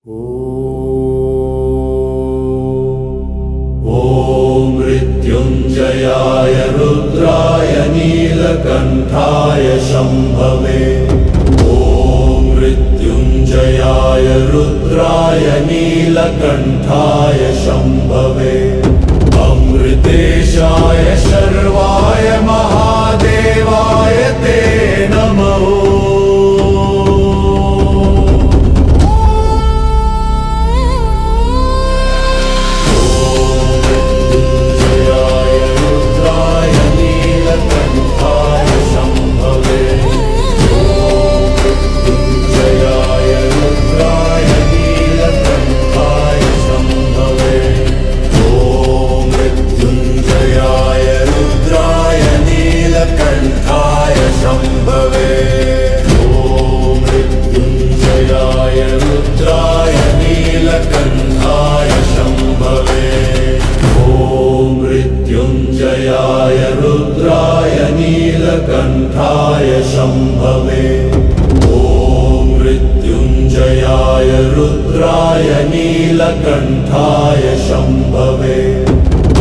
ॐ मृत्युञ्जयाय रुद्राय नीलकण्ठाय शम्भवे। ॐ मृत्युञ्जयाय रुद्राय नीलकण्ठाय शम्भवे। अमृतेशाय शर्वाय महादेवाय ते नमः। मृत्युञ्जयाय रुद्राय नीलकण्ठाय शम्भवे। ॐ मृत्युञ्जयाय रुद्राय नीलकण्ठाय शम्भवे।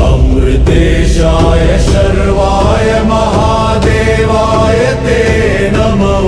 अमृतेशाय शर्वाय महादेवाय ते नमः।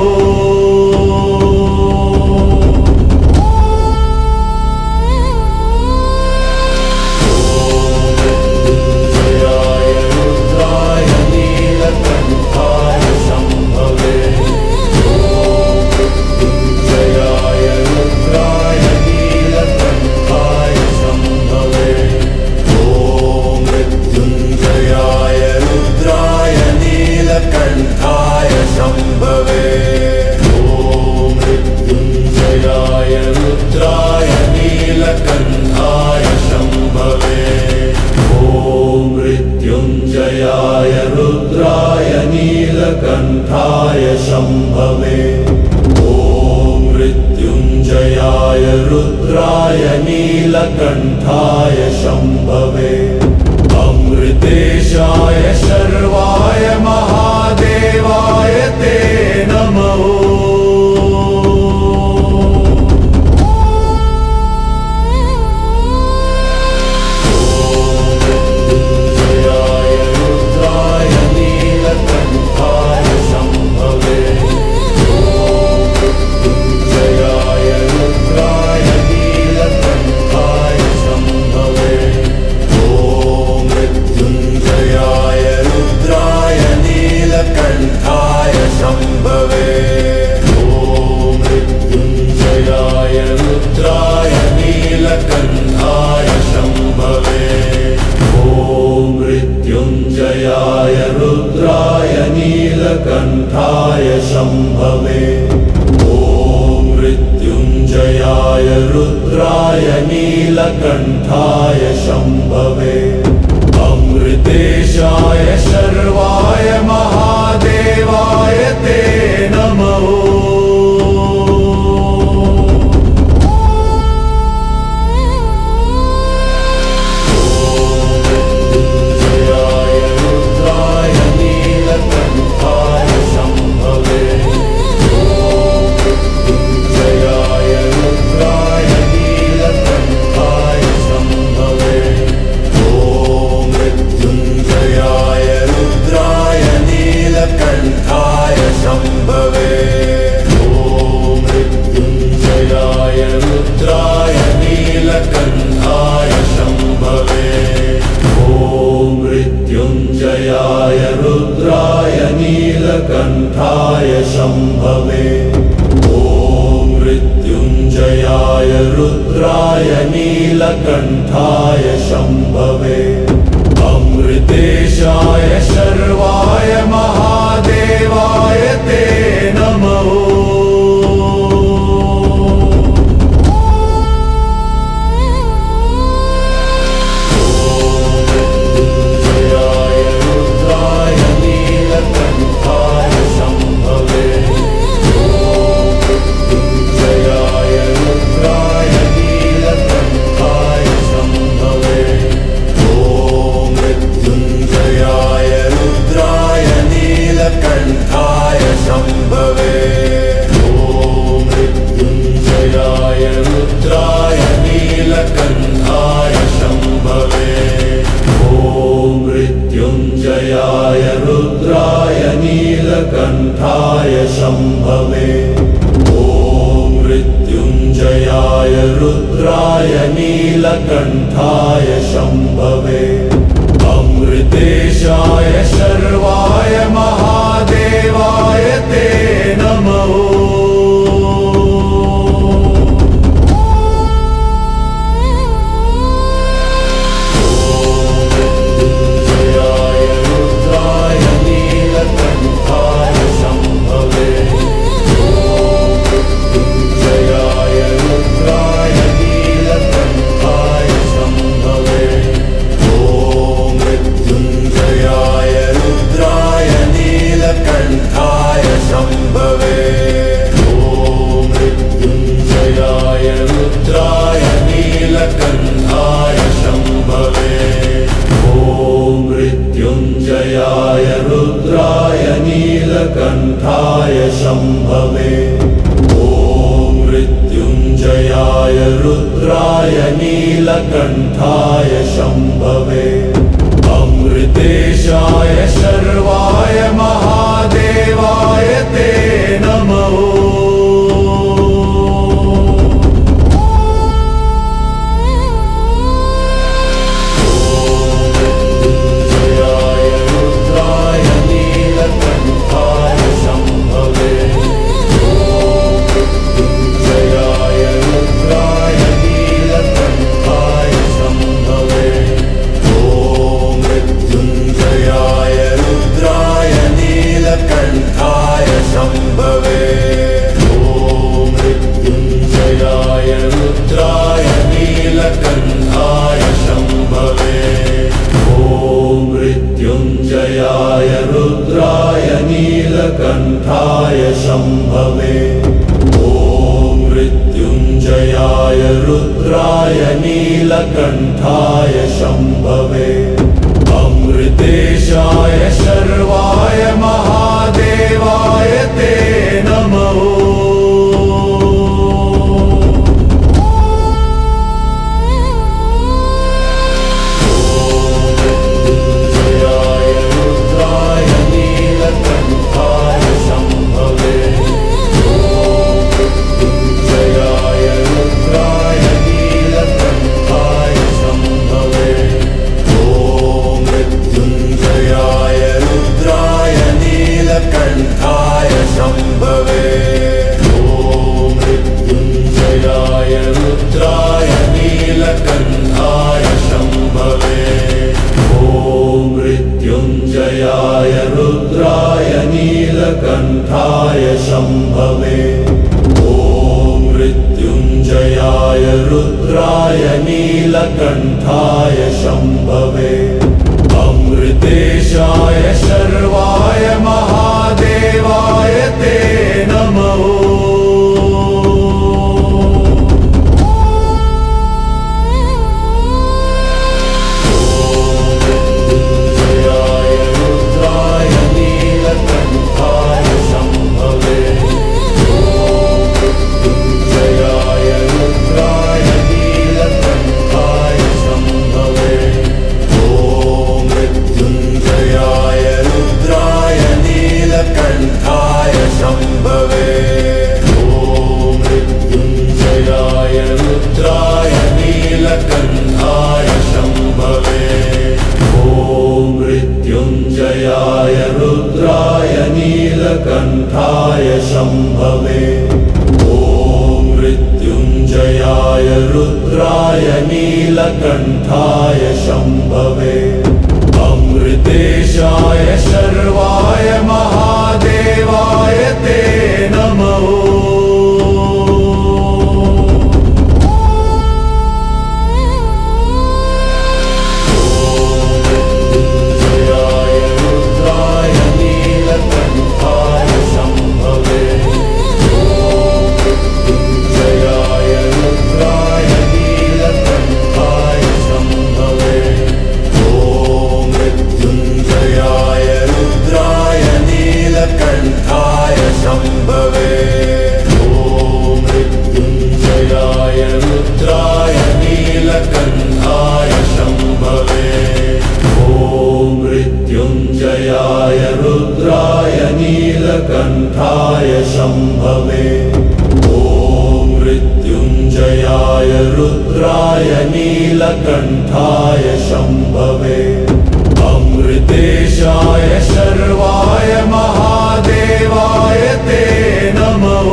मृत्युञ्जयाय रुद्राय नीलकण्ठाय शम्भवे। ॐ मृत्युञ्जयाय रुद्राय नीलकण्ठाय शम्भवे। अमृतेशाय शर्वाय महादेवाय ते नमः। मृत्युञ्जयाय रुद्राय नीलकण्ठाय शम्भवे। ॐ मृत्युञ्जयाय रुद्राय नीलकण्ठाय शम्भवे। अमृतेशाय शर्वाय महादेवाय ते नमः। मृत्युञ्जयाय रुद्राय नीलकण्ठाय शम्भवे। ॐ मृत्युञ्जयाय रुद्राय नीलकण्ठाय शम्भवे। अमृतेशाय शर्वाय महादेवाय ते नमः। रुद्राय नीलकण्ठाय शम्भवे अमृतेशाय शर्वाय महादेवाय ते नमः नीलकण्ठाय शम्भवे ॐ मृत्युञ्जयाय रुद्राय नीलकण्ठाय शम्भवे अमृतेशाय शर्वाय महादेवाय ते नमः नीलकण्ठाय शम्भवे ॐ मृत्युञ्जयाय रुद्राय नीलकण्ठाय शम्भवे अमृतेशाय शर्वाय महादेवाय ते नमः रुद्राय नीलकण्ठाय शम्भवे ॐ मृत्युञ्जयाय रुद्राय नीलकण्ठाय शम्भवे अमृतेशाय शर्वाय महादेवाय ते नमः रुद्राय नीलकण्ठाय शम्भवे ॐ मृत्युञ्जयाय रुद्राय नीलकण्ठाय शम्भवे अमृतेशाय शर्वाय महादेवाय ते नमः शम्भवे। रुद्राय नीलकण्ठाय शम्भवे अमृतेशाय शर्वाय महादेवाय ते नमः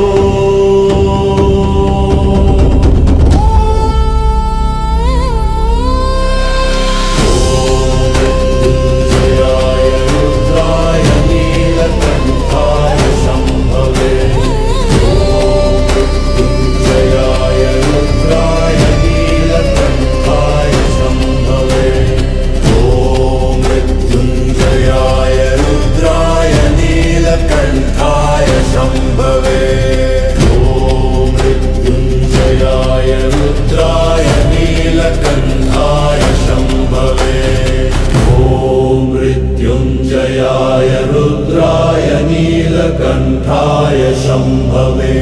नीलकण्ठाय शम्भवे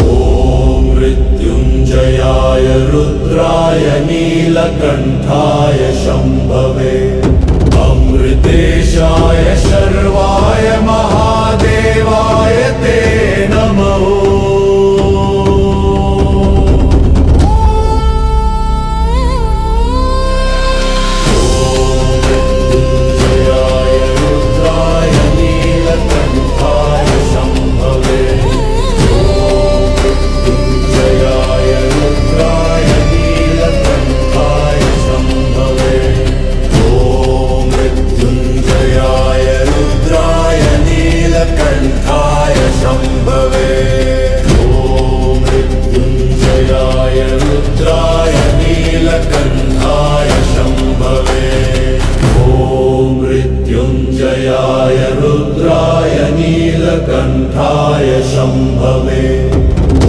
ॐ मृत्युञ्जयाय रुद्राय नीलकण्ठाय शम्भवे अमृतेशाय शर्वाय महादेवाय ते नमः नीलकण्ठाय शम्भवे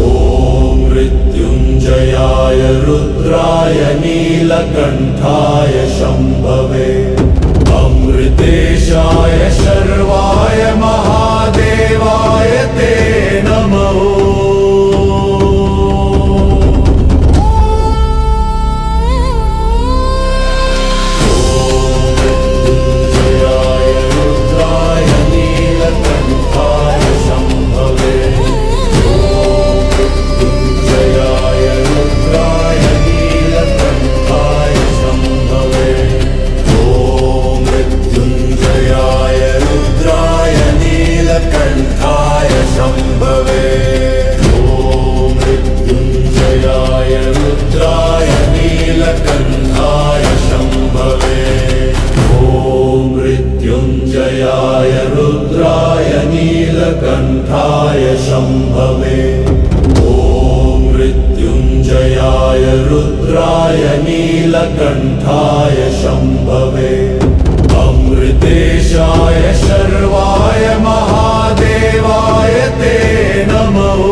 ॐ मृत्युञ्जयाय रुद्राय नीलकण्ठाय शम्भवे अमृतेशाय शर्वाय महादेवाय ते नमः नीलकण्ठाय शम्भवे ॐ मृत्युञ्जयाय रुद्राय नीलकण्ठाय शम्भवे अमृतेशाय शर्वाय महादेवाय ते नमः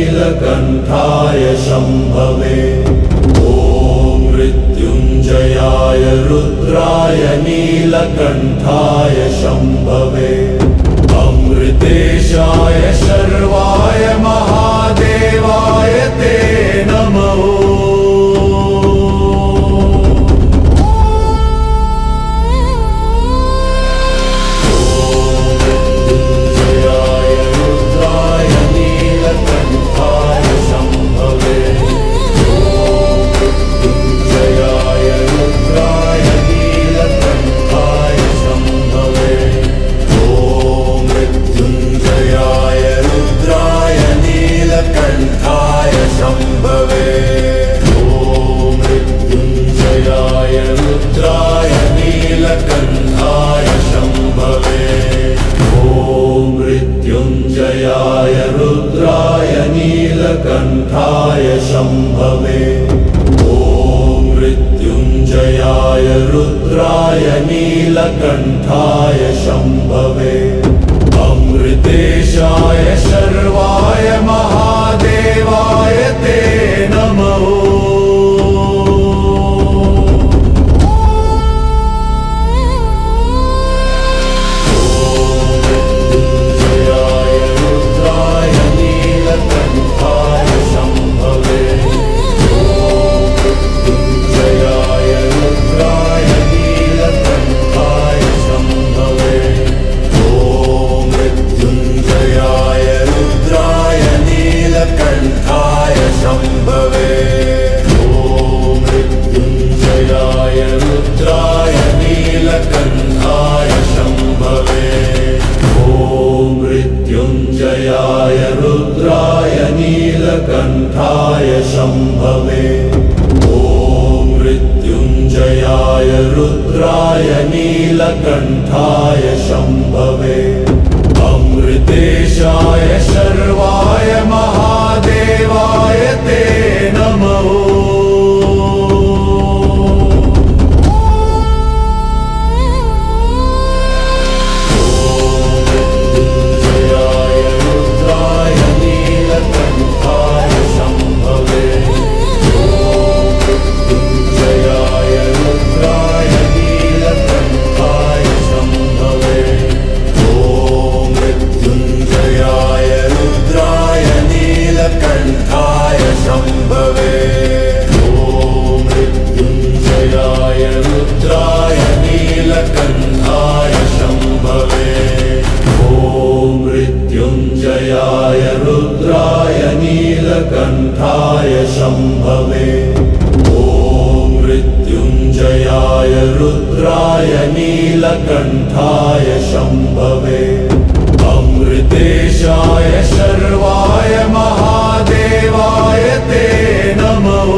नीलकण्ठाय शम्भवे ॐ मृत्युञ्जयाय रुद्राय नीलकण्ठाय शम्भवे अमृतेशाय शर्वाय महादेवाय ते नमः नीलकण्ठाय शम्भवे अमृतेशाय शर्वाय महादेवाय ते नमः मृत्युञ्जयाय रुद्राय नीलकण्ठाय शम्भवे ॐ मृत्युञ्जयाय रुद्राय नीलकण्ठाय शम्भवे अमृतेशाय शर्वाय महादेवाय ते नमः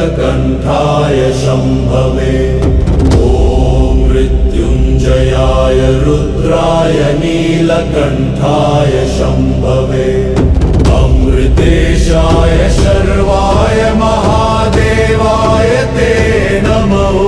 नीलकण्ठाय शम्भवे ॐ मृत्युञ्जयाय रुद्राय नीलकण्ठाय शम्भवे अमृतेशाय शर्वाय महादेवाय ते नमः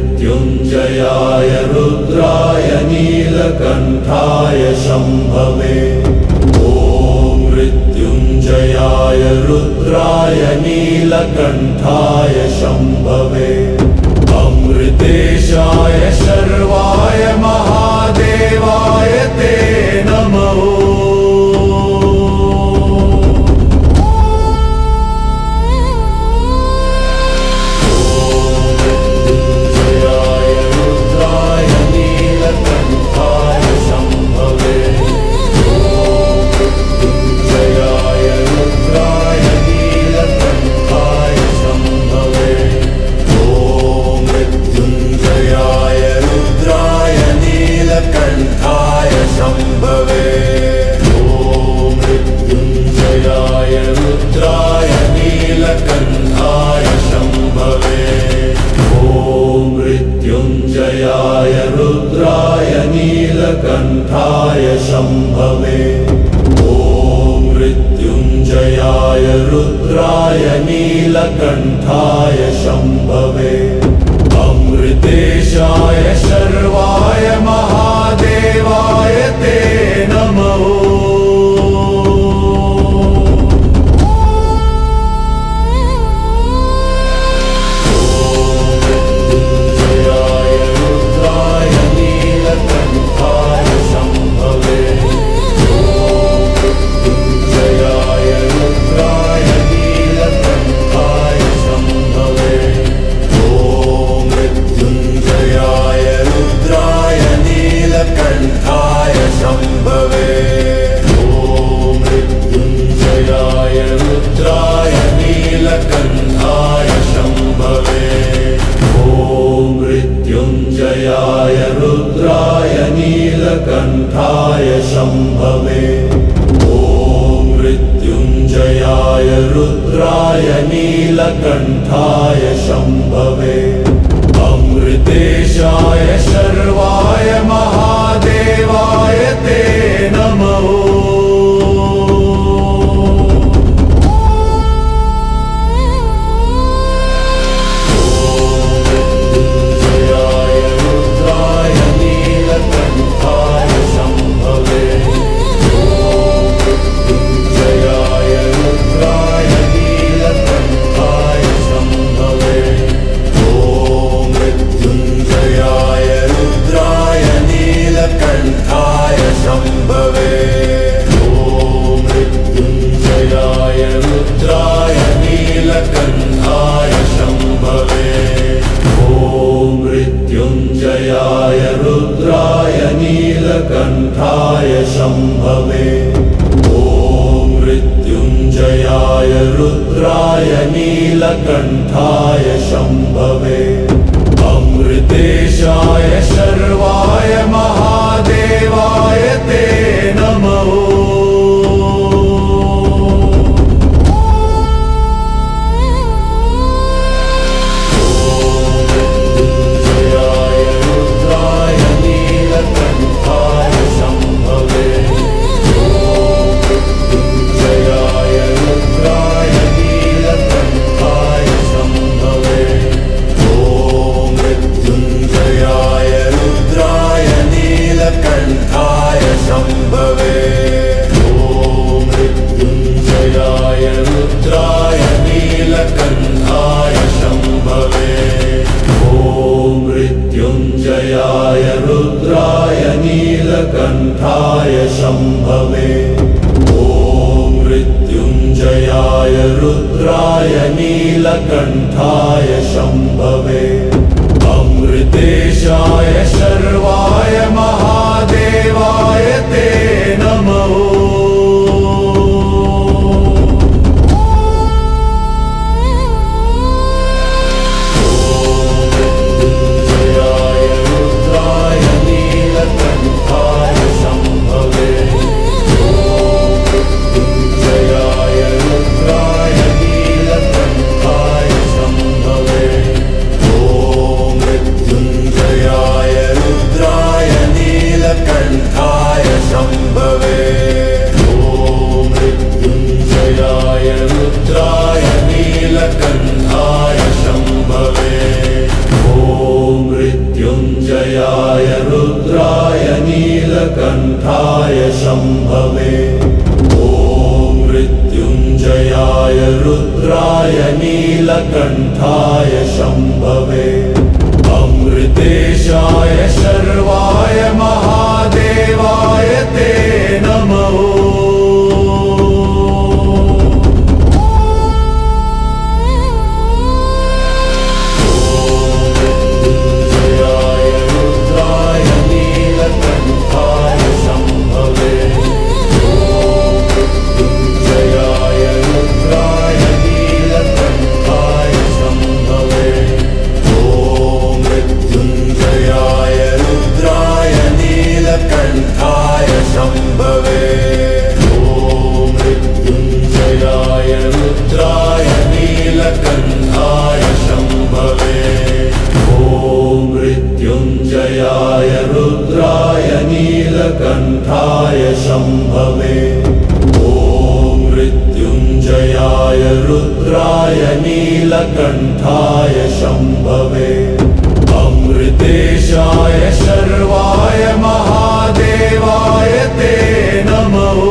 मृत्युञ्जयाय रुद्राय नीलकण्ठाय शम्भवे ॐ मृत्युञ्जयाय रुद्राय नीलकण्ठाय शम्भवे अमृतेशाय शर्वाय महादेवाय ते नमः मृत्युञ्जयाय रुद्राय नीलकण्ठाय शम्भवे ॐ मृत्युञ्जयाय रुद्राय नीलकण्ठाय शम्भवे अमृतेशाय शर्वाय महादेवाय ते नमः मृत्युञ्जयाय रुद्राय नीलकण्ठाय शम्भवे अमृतेशाय शर्वाय महादेवाय ते नमः मृत्युञ्जयाय रुद्राय नीलकण्ठाय शम्भवे ॐ मृत्युञ्जयाय रुद्राय नीलकण्ठाय शम्भवे अमृतेशाय शर्वाय महादेवाय ते नमः मृत्युञ्जयाय रुद्राय नीलकण्ठाय शम्भवे ॐ मृत्युञ्जयाय रुद्राय नीलकण्ठाय शम्भवे अमृतेशाय शर्वाय महादेवाय ते नमः मृत्युञ्जयाय रुद्राय नीलकण्ठाय शम्भवे ॐ मृत्युञ्जयाय रुद्राय नीलकण्ठाय शम्भवे अमृतेशाय शर्वाय महादेवाय ते नमः मृत्युञ्जयाय रुद्राय नीलकण्ठाय शम्भवे ॐ मृत्युञ्जयाय रुद्राय नीलकण्ठाय शम्भवे अमृतेशाय शर्वाय महादेवाय ते नमः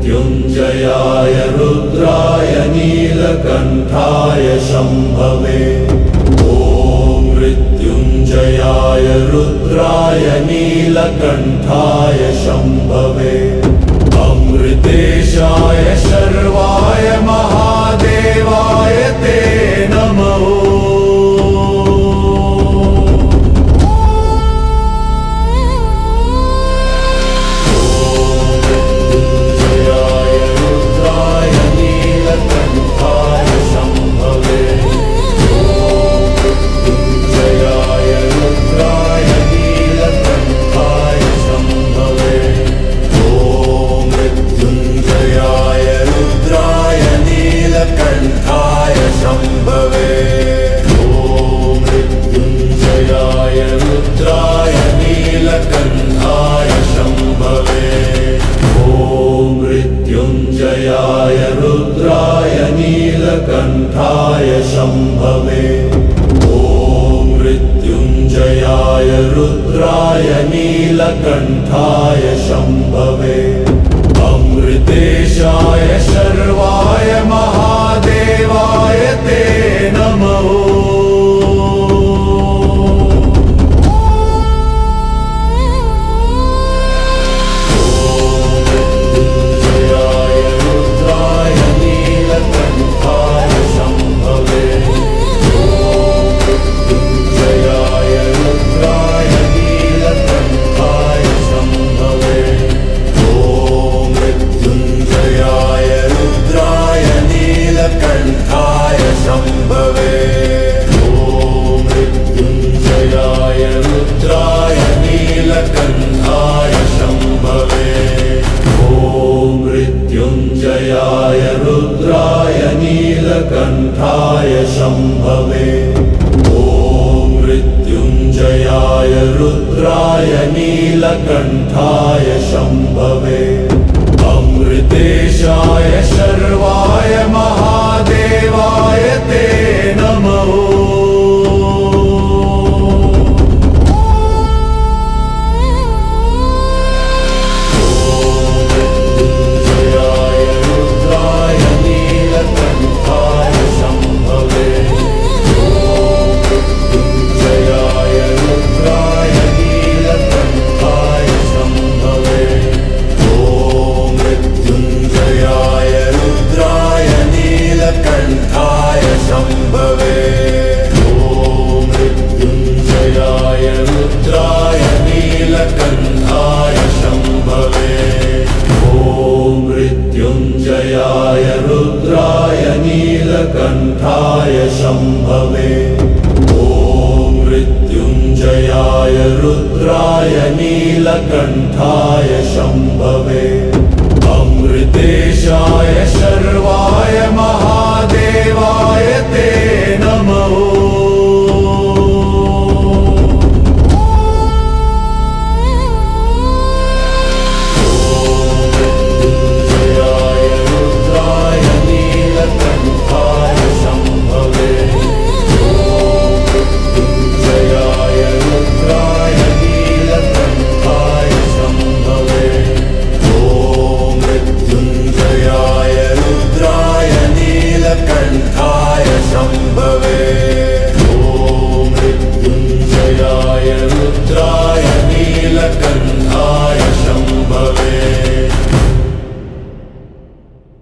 मृत्युञ्जयाय रुद्राय नीलकण्ठाय शम्भवे ॐ मृत्युञ्जयाय मृत्युञ्जयाय रुद्राय नीलकण्ठाय शम्भवे अमृतेशाय शर्वाय महादेवाय ते नमः नीलकण्ठाय शम्भवे ॐ मृत्युञ्जयाय रुद्राय नीलकण्ठाय शम्भवे अमृतेशाय शर्वाय महादेवाय ते नमः मृत्युञ्जयाय रुद्राय नीलकण्ठाय शम्भवे ॐ मृत्युञ्जयाय रुद्राय नीलकण्ठाय शम्भवे अमृतेशाय शर्वाय महादेवाय ते नमः मृत्युञ्जयाय रुद्राय नीलकण्ठाय शम्भवे ॐ मृत्युञ्जयाय रुद्राय नीलकण्ठाय शम्भवे